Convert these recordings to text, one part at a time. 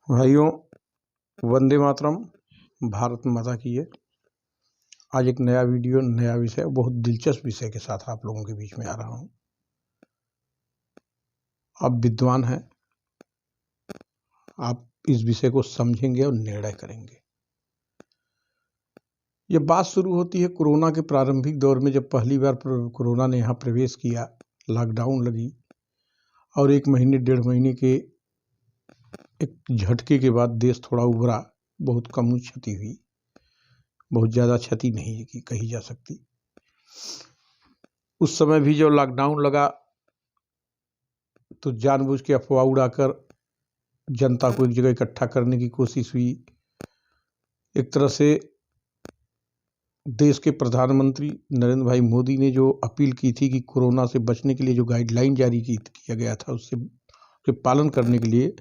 भाइयों, वंदे मातरम। भारत माता की है। आज एक नया वीडियो, नया विषय, बहुत दिलचस्प विषय के साथ आप लोगों के बीच में आ रहा हूं। आप विद्वान हैं, आप इस विषय को समझेंगे और निर्णय करेंगे। ये बात शुरू होती है कोरोना के प्रारंभिक दौर में, जब पहली बार कोरोना ने यहाँ प्रवेश किया, लॉकडाउन लगी और 1 महीने 1.5 महीने के एक झटके के बाद देश थोड़ा उभरा। बहुत कम क्षति हुई, बहुत ज़्यादा क्षति नहीं की कही जा सकती। उस समय भी जब लॉकडाउन लगा तो जानबूझ के अफवाह उड़ाकर जनता को एक जगह इकट्ठा करने की कोशिश हुई। एक तरह से देश के प्रधानमंत्री नरेंद्र भाई मोदी ने जो अपील की थी कि कोरोना से बचने के लिए जो गाइडलाइन जारी किया गया था, उसके पालन करने के लिए,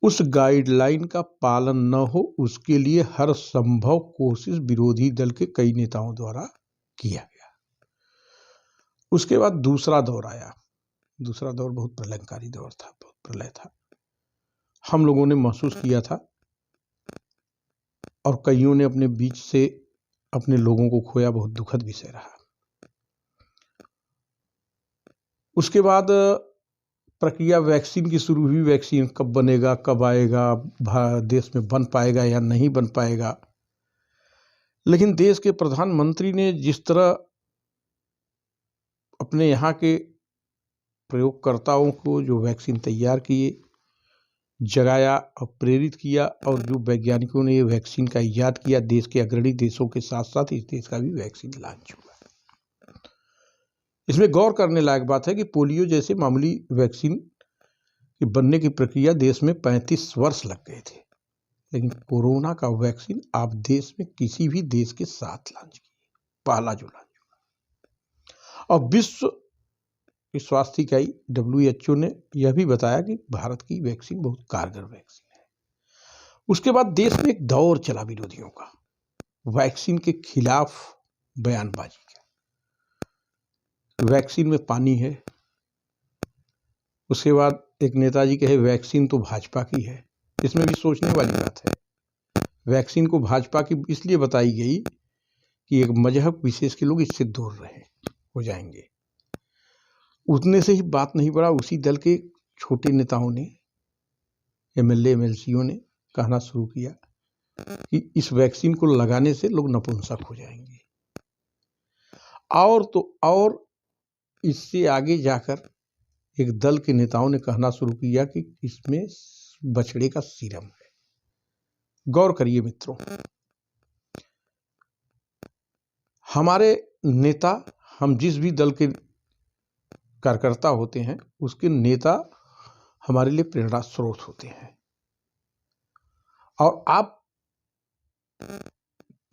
उस गाइडलाइन का पालन न हो उसके लिए हर संभव कोशिश विरोधी दल के कई नेताओं द्वारा किया गया। उसके बाद दूसरा दौर आया। दूसरा दौर बहुत प्रलयंकारी दौर था, बहुत प्रलय था। हम लोगों ने महसूस किया था और कईयों ने अपने बीच से अपने लोगों को खोया। बहुत दुखद विषय रहा। उसके बाद प्रक्रिया वैक्सीन की शुरू हुई। वैक्सीन कब बनेगा, कब आएगा, देश में बन पाएगा या नहीं बन पाएगा। लेकिन देश के प्रधानमंत्री ने जिस तरह अपने यहाँ के प्रयोगकर्ताओं को जो वैक्सीन तैयार किए, जगाया और प्रेरित किया, और जो वैज्ञानिकों ने ये वैक्सीन का इजाद किया, देश के अग्रणी देशों के साथ साथ इस देश का भी वैक्सीन लॉन्च हुआ। इसमें गौर करने लायक बात है कि पोलियो जैसे मामूली वैक्सीन के बनने की प्रक्रिया देश में 35 वर्ष लग गए थे, लेकिन कोरोना का वैक्सीन आप देश में किसी भी देश के साथ लॉन्च किए, पहला जो लॉन्च हुआ। और विश्व स्वास्थ्य इकाई WHO ने यह भी बताया कि भारत की वैक्सीन बहुत कारगर वैक्सीन है। उसके बाद देश में एक दौर चला विरोधियों का, वैक्सीन के खिलाफ बयानबाजी का। वैक्सीन में पानी है। उसके बाद एक नेताजी कहे वैक्सीन तो भाजपा की है। इसमें भी सोचने वाली बात है। वैक्सीन को भाजपा की इसलिए बताई गई कि एक मजहब विशेष के लोग इससे दूर रहे हो जाएंगे। उतने से ही बात नहीं बढ़ा, उसी दल के छोटे नेताओं ने, MLA MLCओं ने कहना शुरू किया कि इस वैक्सीन को लगाने से लोग नपुंसक हो जाएंगे। और तो और इससे आगे जाकर एक दल के नेताओं ने कहना शुरू किया कि इसमें बछड़े का सीरम है। गौर करिए मित्रों, हमारे नेता, हम जिस भी दल के कार्यकर्ता होते हैं, उसके नेता हमारे लिए प्रेरणा स्रोत होते हैं। और आप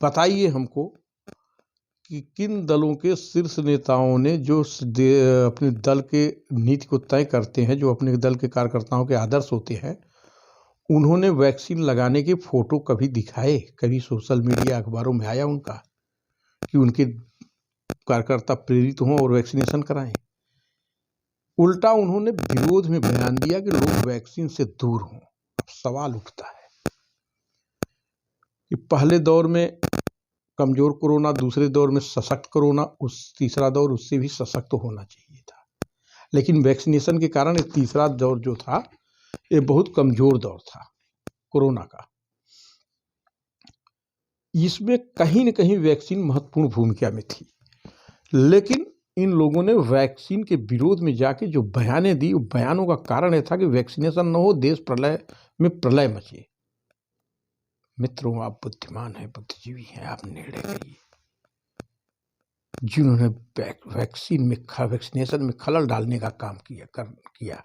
बताइए हमको कि किन दलों के शीर्ष नेताओं ने, जो अपने दल के नीति को तय करते हैं, जो अपने दल के कार्यकर्ताओं के आदर्श होते हैं, उन्होंने वैक्सीन लगाने के फोटो कभी दिखाए? कभी सोशल मीडिया अखबारों में आया उनका कि उनके कार्यकर्ता प्रेरित हों और वैक्सीनेशन कराएं? उल्टा उन्होंने विरोध में बयान दिया कि लोग वैक्सीन से दूर हों। अब सवाल उठता है कि पहले दौर में कमजोर कोरोना, दूसरे दौर में सशक्त कोरोना, तीसरा दौर उससे भी सशक्त होना चाहिए था। लेकिन वैक्सीनेशन के कारण तीसरा दौर जो था, ये बहुत कमजोर दौर था कोरोना का। इसमें कहीं न कहीं वैक्सीन महत्वपूर्ण भूमिका में थी, लेकिन इन लोगों ने वैक्सीन के विरोध में जाके जो बयानें दी, बयानों का कारण यह था कि वैक्सीनेशन न हो, देश प्रलय मचे। मित्रों, आप बुद्धिमान हैं, बुद्धिजीवी हैं, आप निर्णय करिए। जिन्होंने वैक्सीनेशन में खलल डालने का काम किया,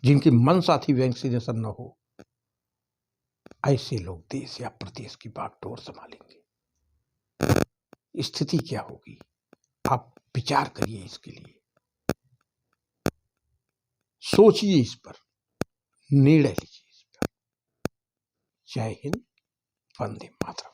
जिनकी मंशा थी वैक्सीनेशन न हो, ऐसे लोग देश या प्रदेश की बागडोर संभालेंगे। स्थिति क्या होगी? आप विचार करिए, इसके लिए सोचिए, इस पर निर्णय लीजिए। इस पर जय हिंद, वंदे मातरम।